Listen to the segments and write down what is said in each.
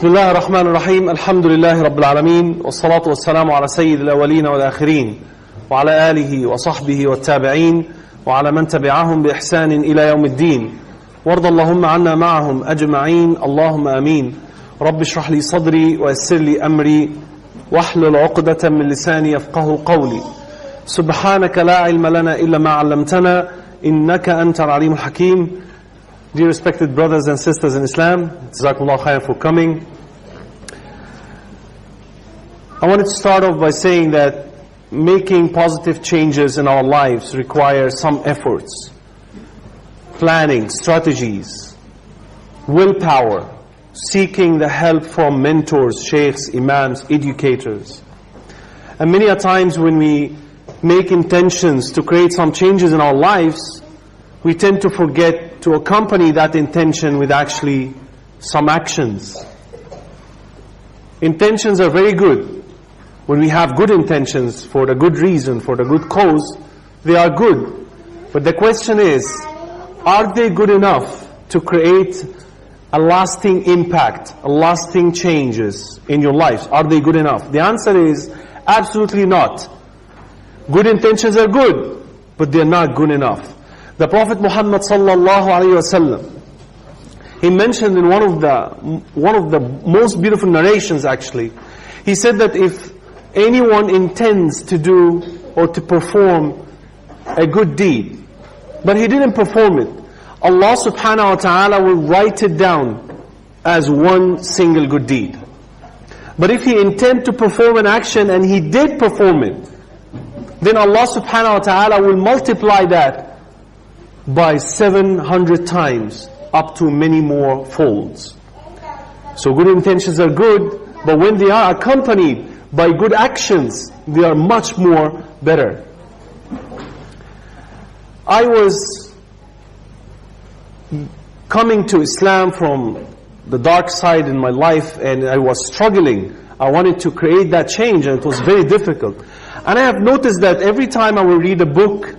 بسم الله الرحمن الرحيم الحمد لله رب العالمين والصلاة والسلام على سيد الأولين والآخرين وعلى آله وصحبه والتابعين وعلى من تبعهم بإحسان إلى يوم الدين وارض اللهم عنا معهم أجمعين اللهم آمين رب اشرح لي صدري ويسر لي أمري واحلل عقدة من لساني يفقه قولي سبحانك لا علم لنا إلا ما علمتنا إنك أنت العليم الحكيم. Dear respected brothers and sisters in Islam, Jazakumullah khair for coming. I wanted to start off by saying that making positive changes in our lives requires some efforts, planning, strategies, willpower, seeking the help from mentors, sheikhs, imams, educators. And many a times when we make intentions to create some changes in our lives, we tend to forget to accompany that intention with actually some actions. Intentions are very good. When we have good intentions for the good reason, for the good cause, they are good. But the question is, are they good enough to create a lasting impact, a lasting changes in your lives? Are they good enough? The answer is absolutely not. Good intentions are good, but they are not good enough. The Prophet Muhammad sallallahu alaihi wasallam, he mentioned in one of the most beautiful narrations actually, he said that if anyone intends to do or to perform a good deed, but he didn't perform it, Allah subhanahu wa ta'ala will write it down as one single good deed. But if he intend to perform an action and he did perform it, then Allah subhanahu wa ta'ala will multiply that by 700 times, up to many more folds. So good intentions are good, but when they are accompanied by good actions, they are much more better. I was coming to Islam from the dark side in my life, and I was struggling. I wanted to create that change, and it was very difficult. And I have noticed that every time I will read a book,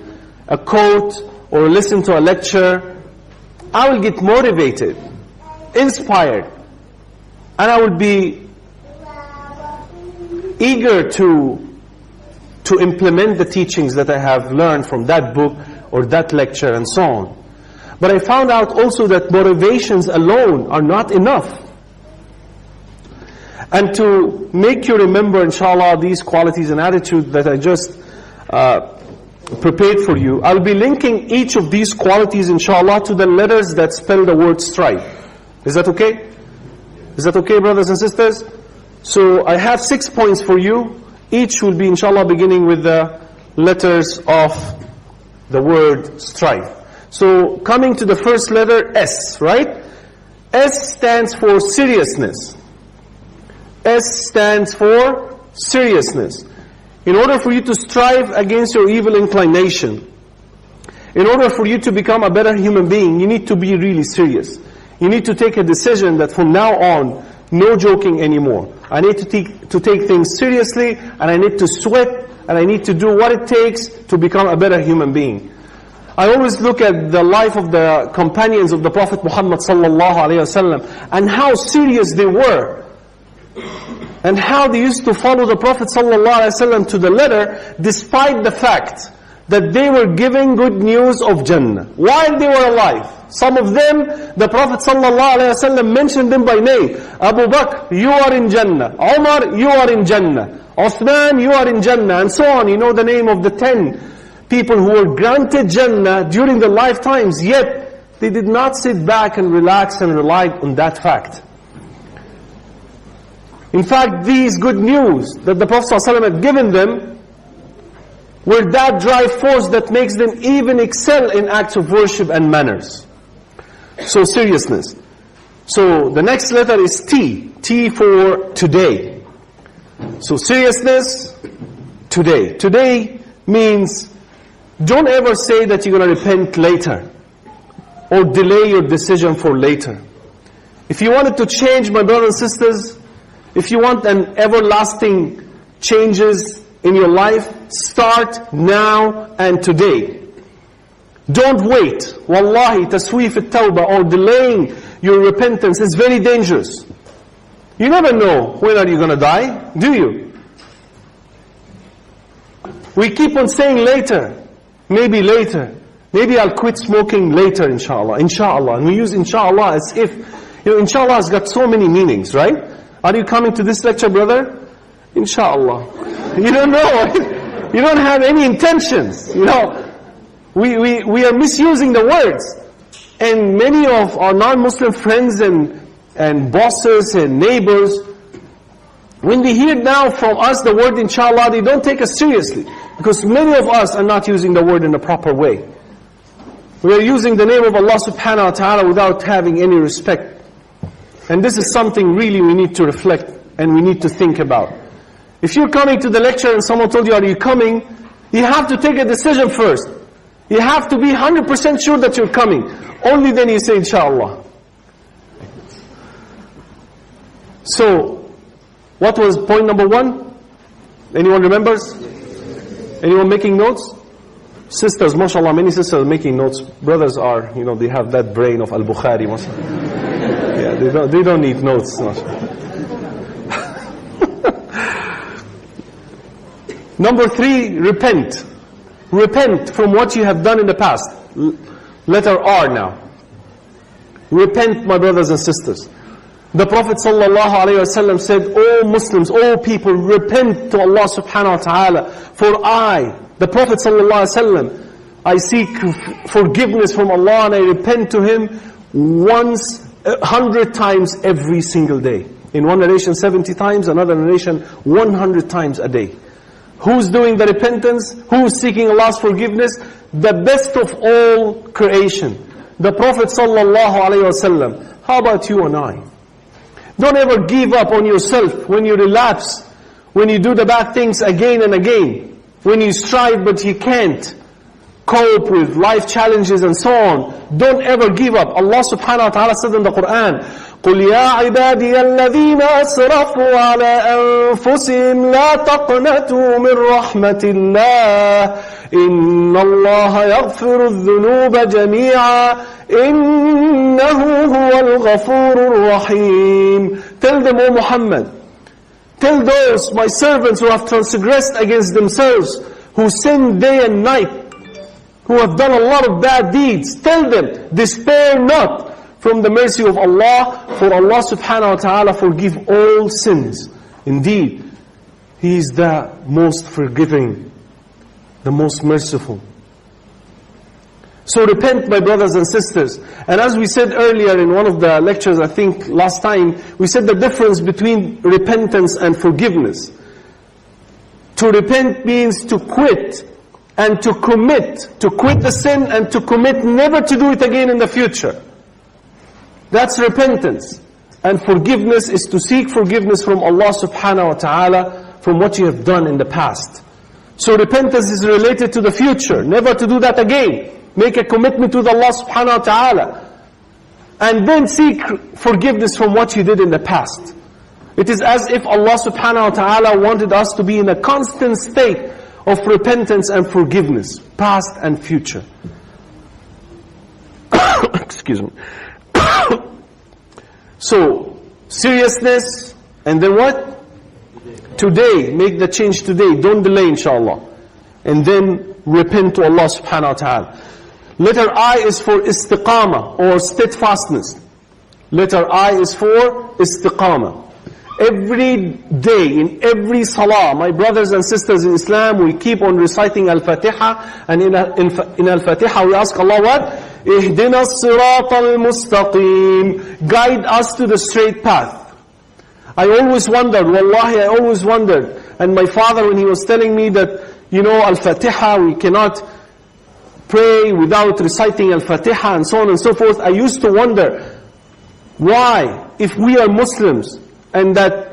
a quote, or listen to a lecture, I will get motivated, inspired, and I will be eager to implement the teachings that I have learned from that book or that lecture and so on. But I found out also that motivations alone are not enough. And to make you remember, inshallah, these qualities and attitudes that I just prepared for you, I'll be linking each of these qualities, inshallah, to the letters that spell the word strive. Is that okay? Is that okay, brothers and sisters? So I have 6 points for you. Each will be, inshallah, beginning with the letters of the word strive. So coming to the first letter, S, right? S stands for seriousness. S stands for seriousness. In order for you to strive against your evil inclination, in order for you to become a better human being, you need to be really serious. You need to take a decision that from now on, no joking anymore. I need to take things seriously, and I need to sweat, and I need to do what it takes to become a better human being. I always look at the life of the companions of the Prophet Muhammad sallallahu alaihi wasallam and how serious they were, and how they used to follow the Prophet ﷺ to the letter, despite the fact that they were giving good news of Jannah while they were alive. Some of them, the Prophet ﷺ mentioned them by name. Abu Bakr, you are in Jannah. Umar, you are in Jannah. Uthman, you are in Jannah. And so on. You know the name of the 10 people who were granted Jannah during their lifetimes, yet they did not sit back and relax and rely on that fact. In fact, these good news that the Prophet ﷺ had given them were that drive force that makes them even excel in acts of worship and manners. So seriousness. So the next letter is T. T for today. So seriousness, today. Today means don't ever say that you're going to repent later or delay your decision for later. If you wanted to change, my brothers and sisters, if you want an everlasting changes in your life, start now and today. Don't wait. Wallahi, tasweef at-tawbah, or delaying your repentance is very dangerous. You never know when are you going to die, do you? We keep on saying later, maybe later. Maybe I'll quit smoking later, inshallah. Inshallah. And we use inshallah as if, inshallah has got so many meanings, right? Are you coming to this lecture, brother? Inshallah. You don't know. You don't have any intentions. We are misusing the words. And many of our non-Muslim friends and bosses and neighbors, when they hear now from us the word inshallah, they don't take us seriously. Because many of us are not using the word in the proper way. We are using the name of Allah subhanahu wa ta'ala without having any respect. And this is something really we need to reflect and we need to think about. If you're coming to the lecture and someone told you, are you coming? You have to take a decision first. You have to be 100% sure that you're coming. Only then you say inshallah. So, what was point number 1? Anyone remembers? Anyone making notes? Sisters, mashallah, many sisters are making notes. Brothers are, they have that brain of Al-Bukhari. Yeah, they don't need notes. Number 3, repent. Repent from what you have done in the past. Letter R now. Repent, my brothers and sisters. The Prophet ﷺ said, "O Muslims, O people, repent to Allah subhanahu wa ta'ala. For the Prophet ﷺ, I seek forgiveness from Allah and I repent to Him 100 times every single day." In one narration 70 times, another narration 100 times a day. Who's doing the repentance? Who's seeking Allah's forgiveness? The best of all creation, the Prophet ﷺ. How about you and I? Don't ever give up on yourself when you relapse, when you do the bad things again and again, when you strive but you can't cope with life challenges and so on. Don't ever give up. Allah subhanahu wa ta'ala said in the Quran, قُلْ يَا عِبَادِيَ الَّذِينَ أَسْرَفُوا عَلَىٰ أَنفُسِهِمْ لَا تَقْنَطُوا مِنْ رَحْمَةِ اللَّهِ إِنَّ اللَّهَ يَغْفِرُ الذُّنُوبَ جَمِيعًا إِنَّهُ هُوَ الْغَفُورُ الرَّحِيمُ. Tell them, O Muhammad, tell those, my servants who have transgressed against themselves, who sin day and night, who have done a lot of bad deeds, tell them, despair not from the mercy of Allah, for Allah subhanahu wa ta'ala forgive all sins. Indeed, He is the most forgiving, the most merciful. So repent, my brothers and sisters. And as we said earlier in one of the lectures, I think last time, we said the difference between repentance and forgiveness. To repent means to quit and to commit. To quit the sin and to commit never to do it again in the future. That's repentance. And forgiveness is to seek forgiveness from Allah subhanahu wa ta'ala from what you have done in the past. So repentance is related to the future, never to do that again. Make a commitment to Allah subhanahu wa ta'ala. And then seek forgiveness from what you did in the past. It is as if Allah subhanahu wa ta'ala wanted us to be in a constant state of repentance and forgiveness, past and future. Excuse me. So, seriousness, and then what? Today, make the change today, don't delay inshallah. And then repent to Allah subhanahu wa ta'ala. Letter I is for istiqamah, or steadfastness. Letter I is for istiqamah. Every day, in every salah, my brothers and sisters in Islam, we keep on reciting Al-Fatiha, and in Al-Fatiha we ask Allah what? اهدنا الصراط المستقيم. Guide us to the straight path. I always wondered, wallahi, I always wondered. And my father, when he was telling me that, Al-Fatiha, we cannot pray without reciting Al-Fatiha and so on and so forth, I used to wonder, why, if we are Muslims, and that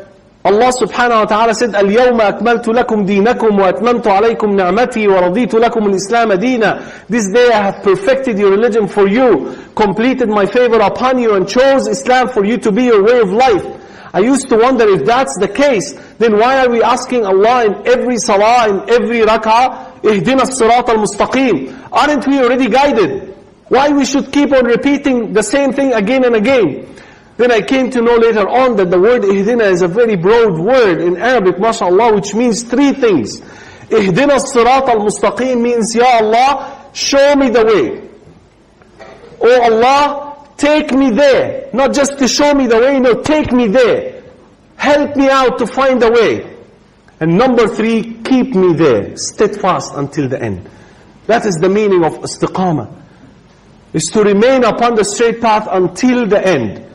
Allah subhanahu wa ta'ala said, الْيَوْمَ أَكْمَلْتُ لَكُمْ دِينَكُمْ وَأَتْمَمْتُ عَلَيْكُمْ نِعْمَتِي وَرَضِيتُ لَكُمُ الْإِسْلَامَ دِينًا. This day I have perfected your religion for you, completed my favor upon you, and chose Islam for you to be your way of life. I used to wonder, if that's the case, then why are we asking Allah in every salah, in every rak'ah, اهدنا الصراط المستقيم? Aren't we already guided? Why we should keep on repeating the same thing again and again? Then I came to know later on that the word ihdina is a very broad word in Arabic, mashallah, which means three things. Ihdina as-sirat al-mustaqim means, Ya Allah, show me the way. Oh Allah, take me there. Not just to show me the way, no, take me there. Help me out to find the way. And number three, keep me there, steadfast until the end. That is the meaning of istiqamah. Is to remain upon the straight path until the end.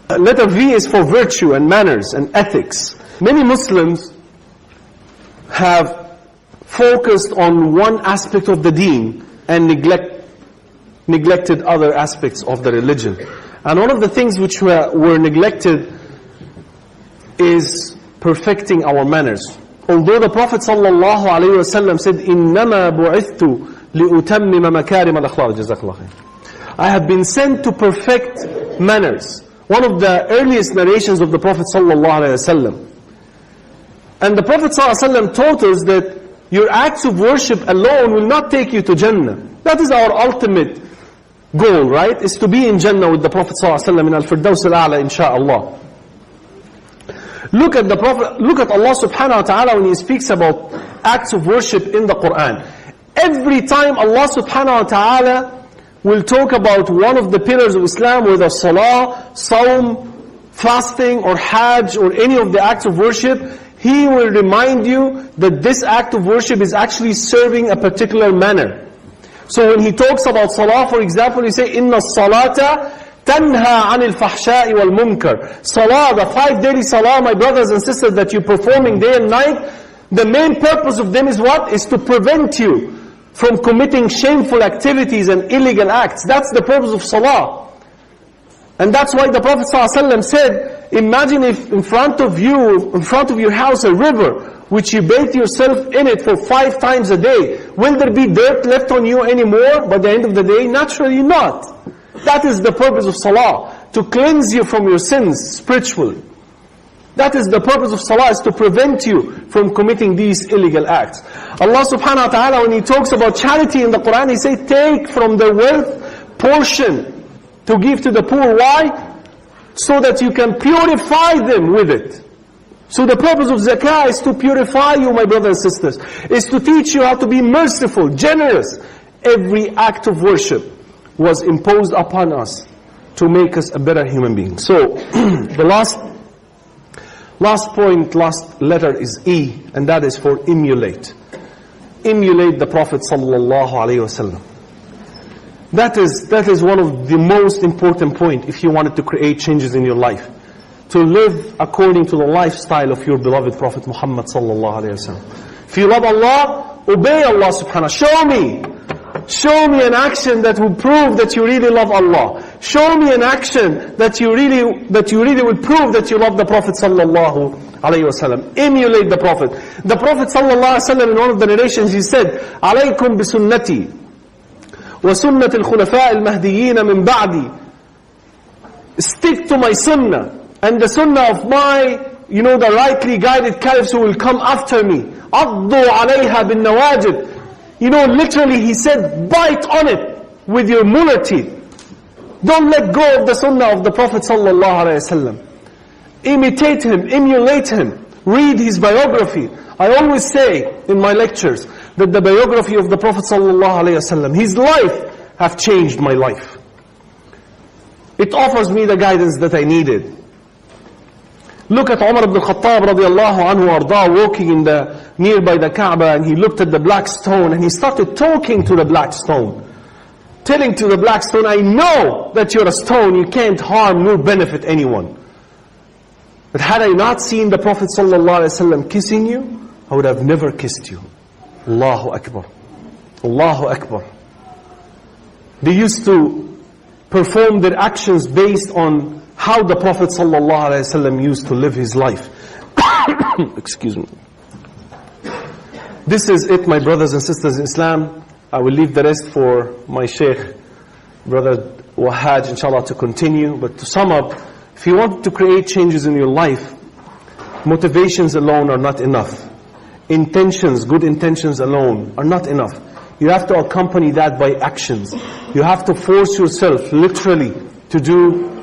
Letter V is for virtue and manners and ethics. Many Muslims have focused on one aspect of the deen and neglected other aspects of the religion. And one of the things which were neglected is perfecting our manners. Although the Prophet ﷺ said, إِنَّمَا بُعِثْتُ لِأُتَمِّمَ مَكَارِمَ الْأَخْلَاقِ جَزَاكَ اللَّهُ خَيْرًا. I have been sent to perfect manners. One of the earliest narrations of the Prophet ﷺ. And the Prophet ﷺ taught us that your acts of worship alone will not take you to Jannah. That is our ultimate goal, right? Is to be in Jannah with the Prophet ﷺ in Al-Firdaus Al-A'la, insha'Allah. Look at the Prophet, look at Allah subhanahu wa ta'ala when He speaks about acts of worship in the Quran. Every time Allah subhanahu wa ta'ala will talk about one of the pillars of Islam, whether salah, sawm, fasting or hajj or any of the acts of worship, He will remind you that this act of worship is actually serving a particular manner. So when He talks about salah, for example, He say, إِنَّ الصَّلَاةَ تَنْهَا عَنِ الْفَحْشَاءِ وَالْمُنْكَرِ. Salah, the 5 daily salah, my brothers and sisters, that you're performing day and night, the main purpose of them is what? Is to prevent you from committing shameful activities and illegal acts. That's the purpose of salah. And that's why the Prophet ﷺ said, imagine if in front of your house, a river, which you bathe yourself in it for 5 times a day. Will there be dirt left on you anymore by the end of the day? Naturally not. That is the purpose of salah, to cleanse you from your sins spiritually. That is the purpose of salah, is to prevent you from committing these illegal acts. Allah subhanahu wa ta'ala, when He talks about charity in the Quran, He says, take from the wealth portion to give to the poor. Why? So that you can purify them with it. So the purpose of zakah is to purify you, my brothers and sisters. Is to teach you how to be merciful, generous. Every act of worship was imposed upon us to make us a better human being. So, the last point, last letter is E, and that is for emulate. Emulate the Prophet sallallahu alaihi wasallam. That is one of the most important points if you wanted to create changes in your life. To live according to the lifestyle of your beloved Prophet Muhammad sallallahu alaihi wasallam. If you love Allah, obey Allah subhanahu. Show me an action that will prove that you really love Allah. Show me an action that you really will prove that you love the Prophet sallallahu alaihi wasallam. Emulate the Prophet. The Prophet sallallahu alaihi wasallam, in one of the narrations, he said, "Alaykum bisunnati wa sunnati al-khulafa al-mahdiyyin min ba'di." Stick to my sunnah and the sunnah of my, the rightly guided caliphs who will come after me. Addu alayha bin nawajid. Literally he said, bite on it with your molar teeth. Don't let go of the sunnah of the Prophet sallallahu alaihi wasallam. Imitate him, emulate him, read his biography. I always say in my lectures that the biography of the Prophet sallallahu alaihi wasallam, his life have changed my life. It offers me the guidance that I needed. Look at Umar ibn Khattab radiallahu anhu arda, walking nearby the Kaaba, and he looked at the black stone and he started talking to the black stone. Telling to the black stone, I know that you're a stone, you can't harm nor benefit anyone. But had I not seen the Prophet ﷺ kissing you, I would have never kissed you. Allahu Akbar. Allahu Akbar. They used to perform their actions based on how the Prophet ﷺ used to live his life. Excuse me. This is it, my brothers and sisters in Islam. I will leave the rest for my Shaykh, Brother Waaz, inshallah, to continue. But to sum up, if you want to create changes in your life, motivations alone are not enough. Intentions, good intentions alone are not enough. You have to accompany that by actions. You have to force yourself, literally, to do